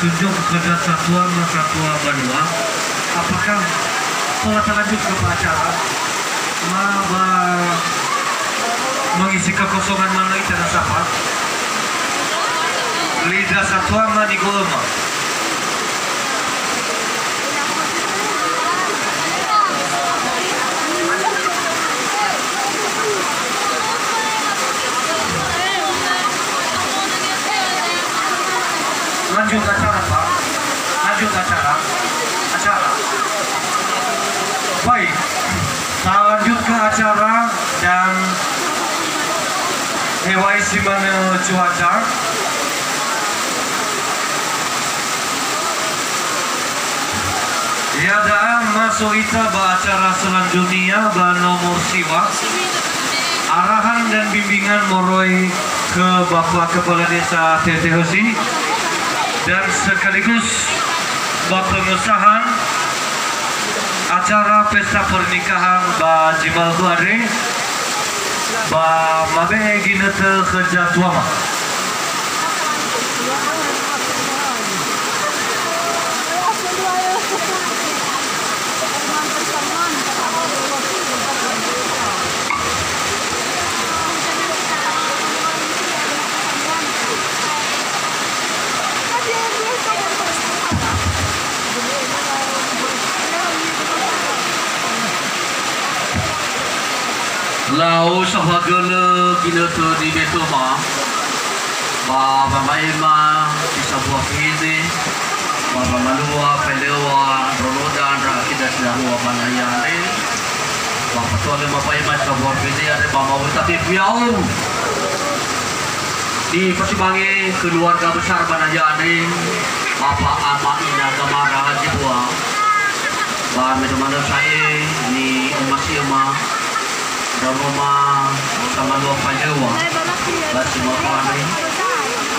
tunjuk kepada Satuan Satwa Banua, apakah telah lanjut ke acara mengisi kekosongan mana itu dan siapa? Lidah Satwa Mani Golma. Lanjut acara Pak, lanjut acara. Baik, kita lanjut ke acara dan hewai simane cuaca. Ya dah masuk kita acara selanjutnya nomor siwa. Arahan dan bimbingan moroi ke Bapak Kepala Desa TTHC dan sekaligus pengesahan acara pesta pernikahan Ba Jimal Buare Ba Mabe Ginete Kerja Tuama. Lau sahagala ginata di Betoma Baba Maima di sebuah kini Baba Malua Pelewa Rolodan Rakida Sedahua Banayane Baba Tuale Mapaima sebuah kini ada Bama Wutati Piaum di persimpangan keluarga besar Banayane Bapak Ama Ina Gamara Haji Buang Bama Medemana saya ni Umas Yama Roma sama dua Pajawa basi mapani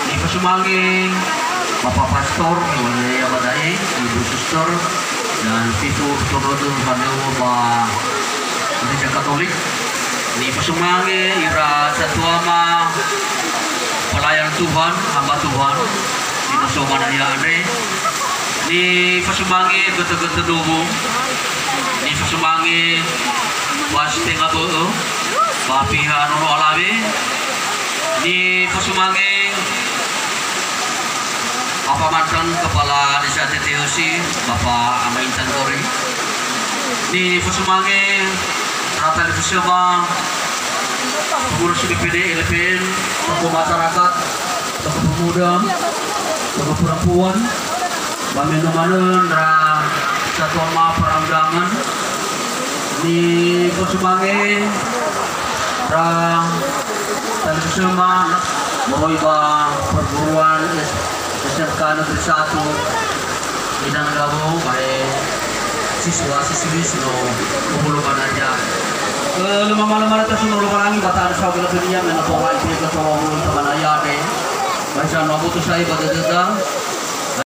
di Pasumangin Bapak Pastor yang badai Ibu Suster dan Pitu Tododo Pajawa Ba Gereja Katolik di Pasumangin Ira Satuama pelayan Tuhan hamba Tuhan di Nusa Manaya Andre di Pasumangin Gete-gete Dubu di Pasumangin was tengah beu bapihan ono alawi di Pasumangin Bapak mantan Kepala Desa TTHC Bapak Amain Tantori di Pasumangin rata di bersama pengurus DPD LPN tokoh masyarakat tokoh pemuda tokoh perempuan bagaimana Satuan Perandangan di Pasumangin dan bersama Moiba perguruan SMK Negeri 1 Bidang Gabo baik siswa-siswi sino kumulukan aja lima malam atas sino lumarangi bata ada sahabat dunia menopong lagi ke tolong teman ayah deh baca nopo tu saya pada datang